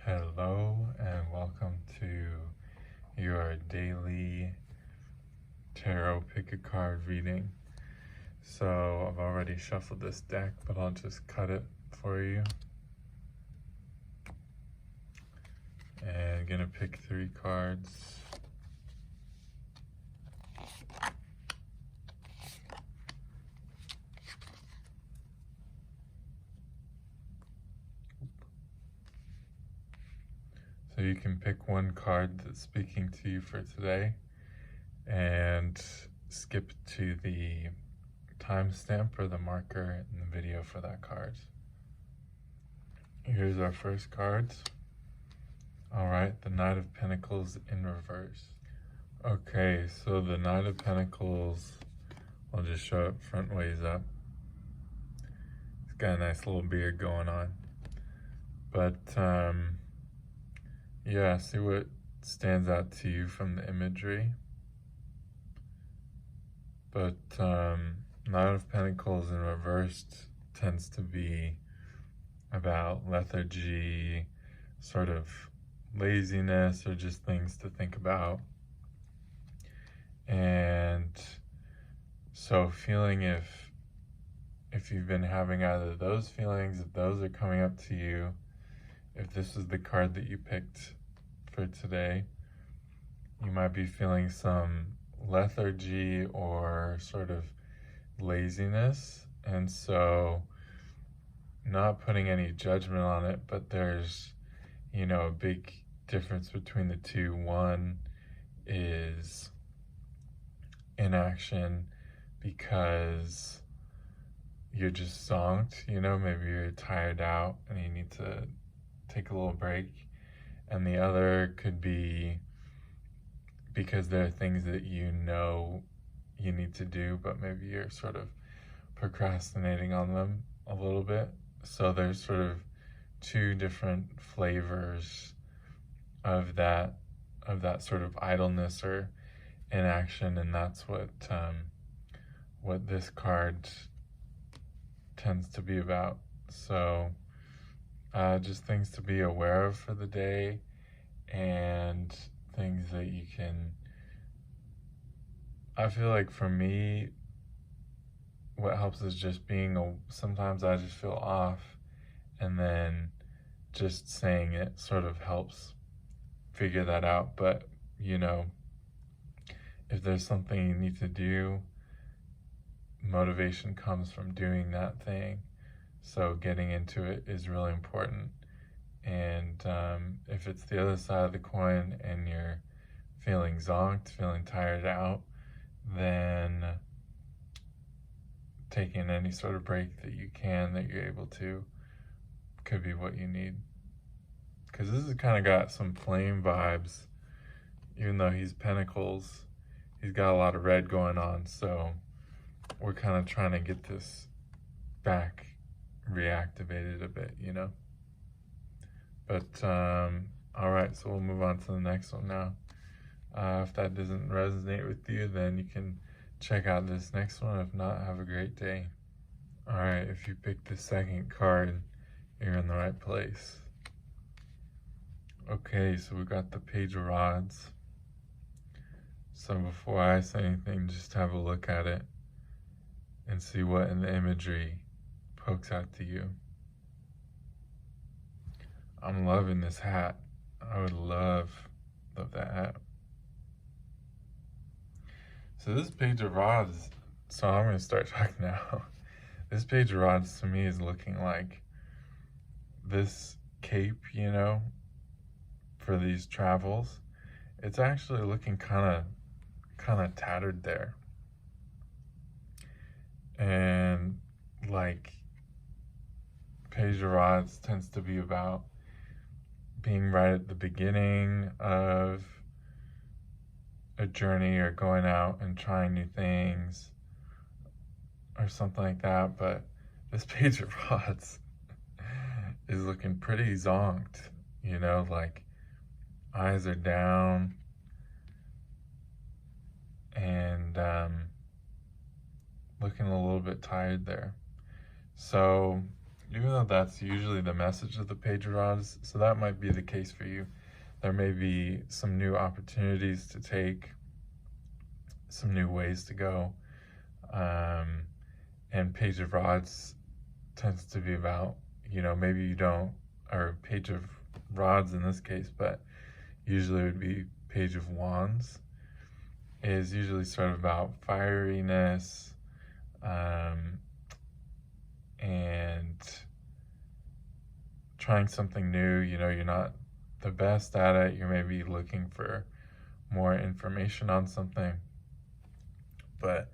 Hello and welcome to your daily tarot pick a card reading. So I've already shuffled this deck, but I'll just cut it for you. And gonna pick 3 cards. So you can pick 1 card that's speaking to you for today and skip to the timestamp or the marker in the video for that card. Here's our first cards. All right, the Knight of Pentacles in reverse. Okay, so the Knight of Pentacles, I'll just show it front ways up. He's got a nice little beard going on. But yeah, see what stands out to you from the imagery. But Knight of Pentacles in reversed tends to be about lethargy, sort of laziness, or just things to think about. And so feeling if you've been having either those feelings, if those are coming up to you, if this is the card that you picked for today, you might be feeling some lethargy or sort of laziness. And so not putting any judgment on it, but there's, a big difference between the two. One is inaction because you're just zonked, maybe you're tired out and you need to take a little break. And the other could be because there are things that you need to do, but maybe you're sort of procrastinating on them a little bit. So there's sort of 2 different flavors of that sort of idleness or inaction, and that's what this card tends to be about. So just things to be aware of for the day, and things that you can, I feel like for me, what helps is just sometimes I just feel off, and then just saying it sort of helps figure that out. But, if there's something you need to do, motivation comes from doing that thing. So getting into it is really important. And if it's the other side of the coin and you're feeling zonked, feeling tired out, then taking any sort of break that you're able to, could be what you need. Because this has kind of got some flame vibes. Even though he's Pentacles, he's got a lot of red going on. So we're kind of trying to get this back reactivated a bit, But all right, so we'll move on to the next one now. If that doesn't resonate with you, then you can check out this next one. If not, have a great day. All right, if you picked the second card, you're in the right place. Okay, so we got the Page of Rods. So before I say anything, just have a look at it and see what in the imagery pokes out to you. I'm loving this hat. I would love that hat. So this Page of Rods, so I'm going to start talking now. This Page of Rods to me is looking like this cape, for these travels. It's actually looking kind of tattered there. And like Page of Rods tends to be about being right at the beginning of a journey or going out and trying new things or something like that. But this Page of Rods is looking pretty zonked, like eyes are down and looking a little bit tired there. So even though that's usually the message of the Page of Rods, so that might be the case for you. There may be some new opportunities to take, some new ways to go. And Page of Rods tends to be about, maybe you don't, or Page of Rods in this case, but usually it would be Page of Wands, is usually sort of about fieriness, and trying something new. You're not the best at it. You're maybe looking for more information on something. But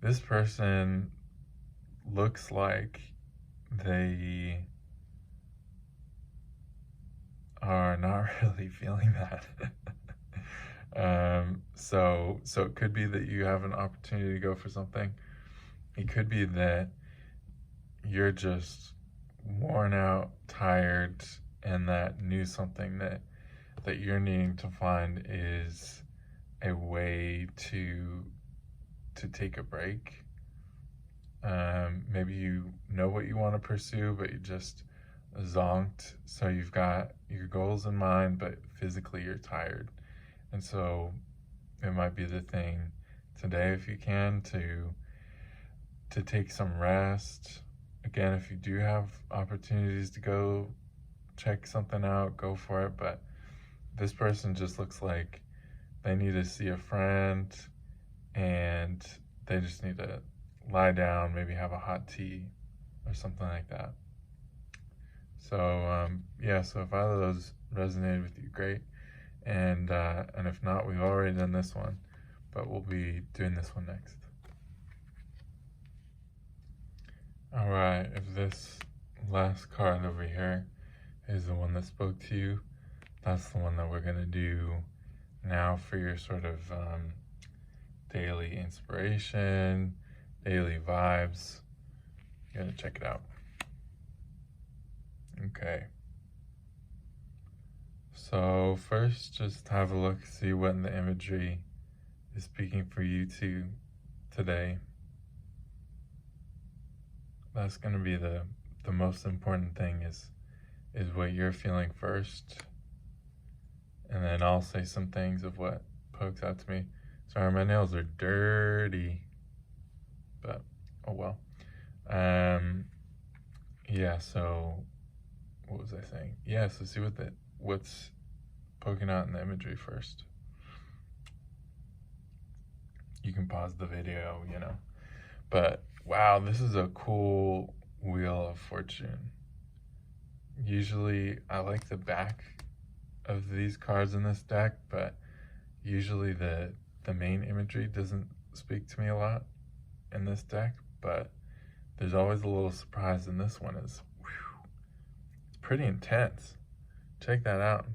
this person looks like they are not really feeling that. So it could be that you have an opportunity to go for something. It could be that you're just worn out, tired, and that something that you're needing to find is a way to take a break. Maybe you know what you want to pursue, but you just zonked, so you've got your goals in mind, but physically you're tired. And so it might be the thing today, if you can, to take some rest. Again, if you do have opportunities to go check something out, go for it. But this person just looks like they need to see a friend, and they just need to lie down, maybe have a hot tea or something like that. So so if either of those resonated with you, great. And if not, we've already done this one, but we'll be doing this one next. All right, if this last card over here is the one that spoke to you, that's the one that we're gonna do now for your sort of daily inspiration, daily vibes. You gotta check it out. Okay. So first, just have a look, see what in the imagery is speaking for you today. That's gonna be the most important thing is what you're feeling first. And then I'll say some things of what pokes out to me. Sorry, my nails are dirty, but oh well. Yeah, so what was I saying? Yeah, so see what's poking out in the imagery first. You can pause the video, But wow, this is a cool Wheel of Fortune. Usually I like the back of these cards in this deck, but usually the main imagery doesn't speak to me a lot in this deck, but there's always a little surprise, and this one is, it's pretty intense. Check that out.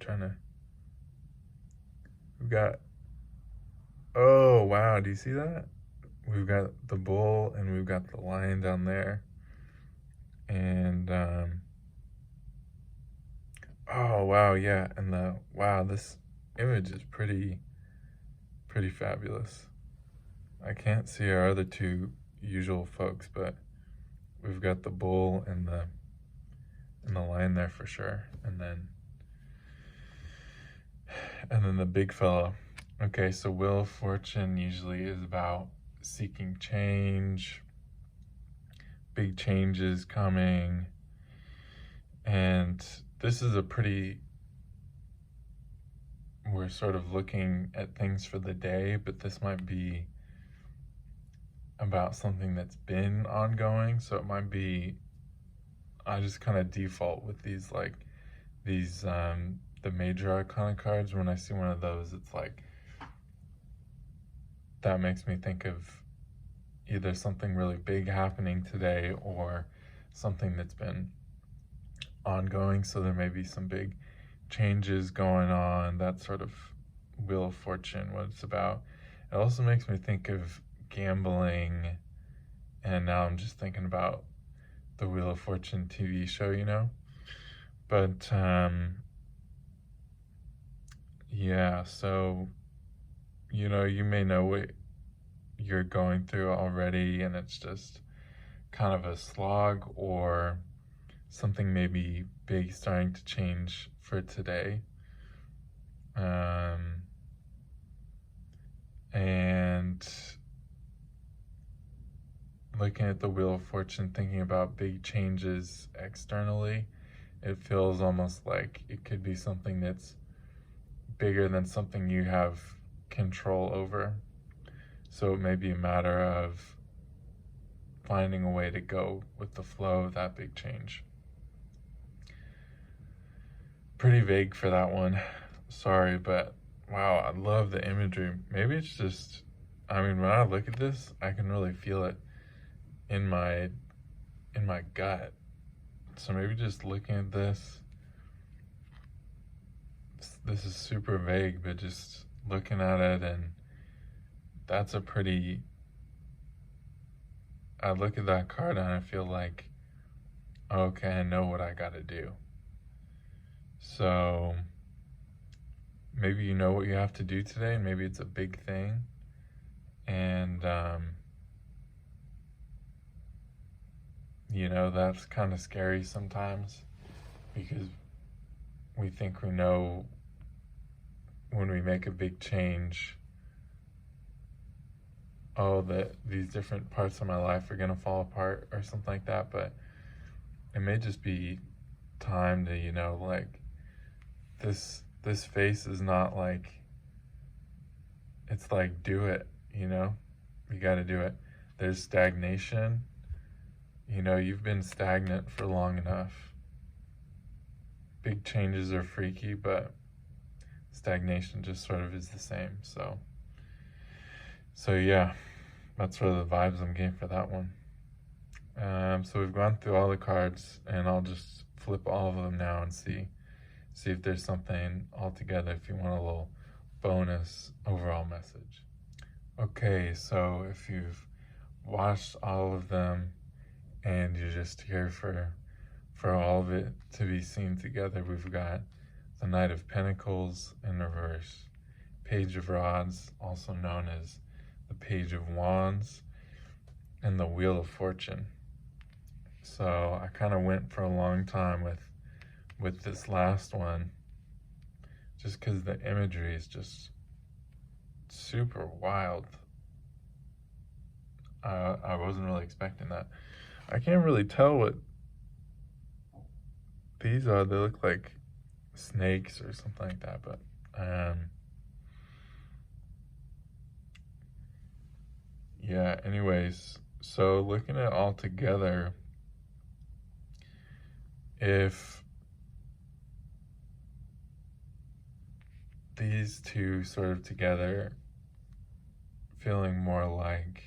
We've got, oh wow, do you see that? We've got the bull and we've got the lion down there. And, oh wow, yeah, and this image is pretty fabulous. I can't see our other two usual folks, but we've got the bull and the lion there for sure, and then the big fellow. Okay, so Wheel of Fortune usually is about seeking change, big changes coming, and this is we're sort of looking at things for the day, but this might be about something that's been ongoing. So it might be, I just kind of default with these the major arcana cards. When I see one of those, it's like, that makes me think of either something really big happening today or something that's been ongoing. So there may be some big changes going on. That sort of Wheel of Fortune, what it's about. It also makes me think of gambling, and now I'm just thinking about the Wheel of Fortune TV show, But yeah, so you may know what you're going through already, and it's just kind of a slog, or something maybe big starting to change for today. And looking at the Wheel of Fortune, thinking about big changes externally, it feels almost like it could be something that's bigger than something you have control over. So it may be a matter of finding a way to go with the flow of that big change. Pretty vague for that one. Sorry, but wow, I love the imagery. Maybe it's just, I mean, when I look at this, I can really feel it in my gut. So maybe just looking at this is super vague, but just looking at it, and that's a pretty, I look at that card and I feel like, okay, I know what I gotta do. So maybe you know what you have to do today, and maybe it's a big thing. And, you know, that's kind of scary sometimes, because we think we know when we make a big change, oh, that these different parts of my life are going to fall apart or something like that. But it may just be time to, you know, like, this face is not like, it's like, do it, you know, you got to do it. There's stagnation. You know, you've been stagnant for long enough. Big changes are freaky, but stagnation just sort of is the same. So yeah, that's sort of the vibes I'm getting for that one. So we've gone through all the cards, and I'll just flip all of them now and see if there's something altogether, if you want a little bonus overall message. Okay, so if you've watched all of them and you're just here for all of it to be seen together, we've got the Knight of Pentacles in reverse, Page of Rods, also known as the Page of Wands, and the Wheel of Fortune. So I kind of went for a long time with this last one, just because the imagery is just super wild. I wasn't really expecting that. I can't really tell what these are. They look like snakes or something like that, but yeah, anyways, so looking at it all together, if these two sort of together, feeling more like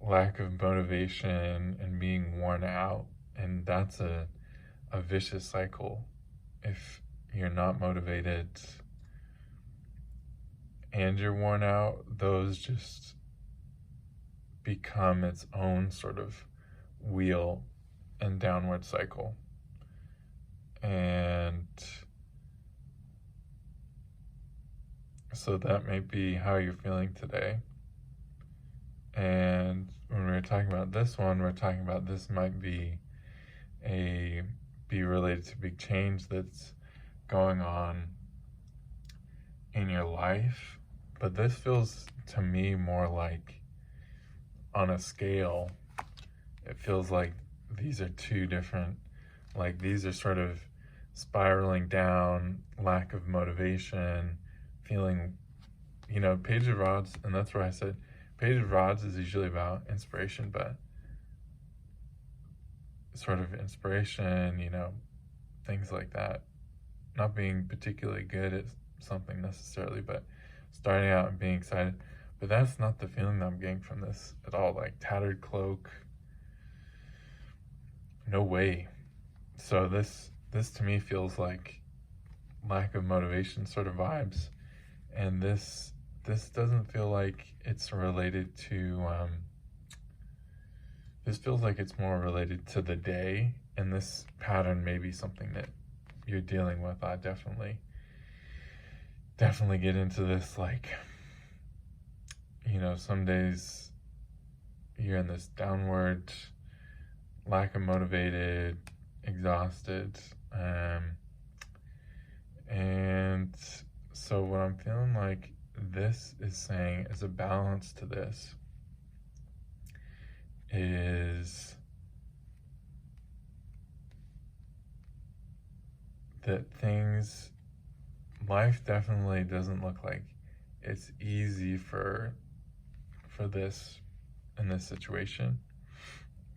lack of motivation and being worn out, and that's a vicious cycle. If you're not motivated and you're worn out, those just become its own sort of wheel and downward cycle. And so that may be how you're feeling today. And when we're talking about this one, we're talking about this might be related to big change that's going on in your life. But this feels to me more like on a scale. It feels like these are two different, like these are sort of spiraling down, lack of motivation, feeling, you know, Page of Rods, and that's where I said Page of Rods is usually about inspiration, but sort of inspiration, you know, things like that. Not being particularly good at something necessarily, but starting out and being excited. But that's not the feeling that I'm getting from this at all. Like, tattered cloak, no way. So this to me feels like lack of motivation sort of vibes. And this doesn't feel like it's related to, this feels like it's more related to the day, and this pattern may be something that you're dealing with. I definitely get into this, like, you know, some days you're in this downward, lack of motivated, exhausted. And so what I'm feeling like this is saying as a balance to this is that life definitely doesn't look like it's easy for this in this situation,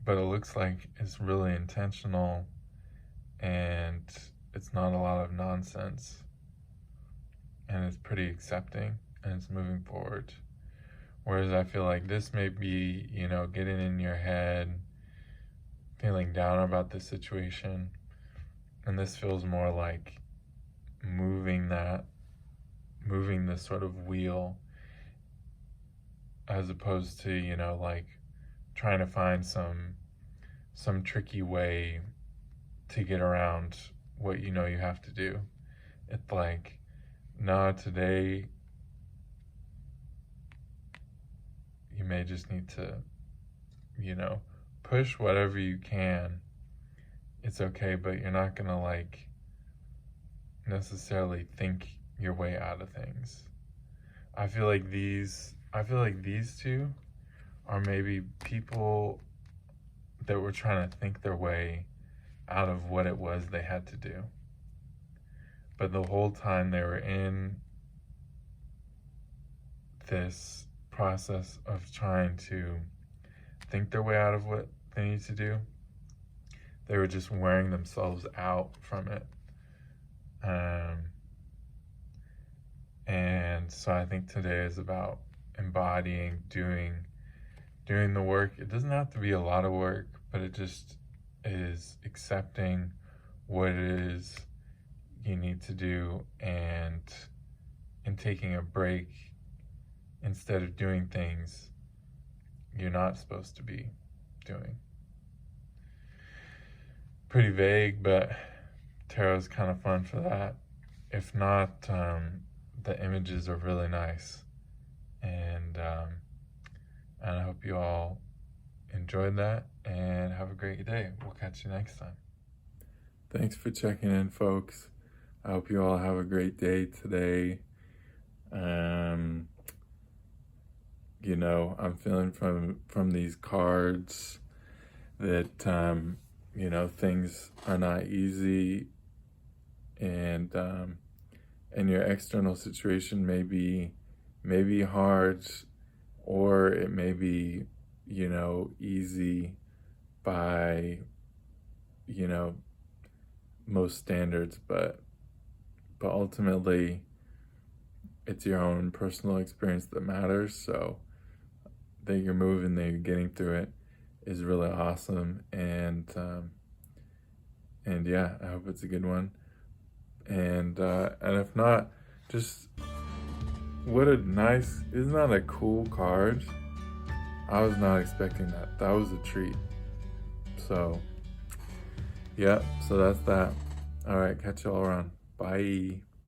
but it looks like it's really intentional and it's not a lot of nonsense, and it's pretty accepting and it's moving forward. Whereas I feel like this may be, getting in your head, feeling down about the situation, and this feels more like moving this sort of wheel, as opposed to, like trying to find some tricky way to get around what you have to do. It's like, no, today you may just need to, push whatever you can. It's okay, but you're not gonna like necessarily think your way out of things. I feel like these two are maybe people that were trying to think their way out of what it was they had to do. But the whole time they were in this process of trying to think their way out of what they need to do, they were just wearing themselves out from it. And so I think today is about embodying, doing the work. It doesn't have to be a lot of work, but it just is accepting what it is you need to do, and taking a break instead of doing things you're not supposed to be doing. Pretty vague, but tarot's kind of fun for that. If not, the images are really nice, and I hope you all enjoyed that and have a great day. We'll catch you next time. Thanks for checking in, folks. I hope you all have a great day today. I'm feeling from these cards that things are not easy, and your external situation may be hard, or it may be easy by most standards, but ultimately it's your own personal experience that matters. So that you're moving, that you're getting through it, is really awesome. And yeah, I hope it's a good one. And if not, just isn't that a cool card? I was not expecting that. That was a treat. So yeah, so that's that. All right, catch you all around. Bye.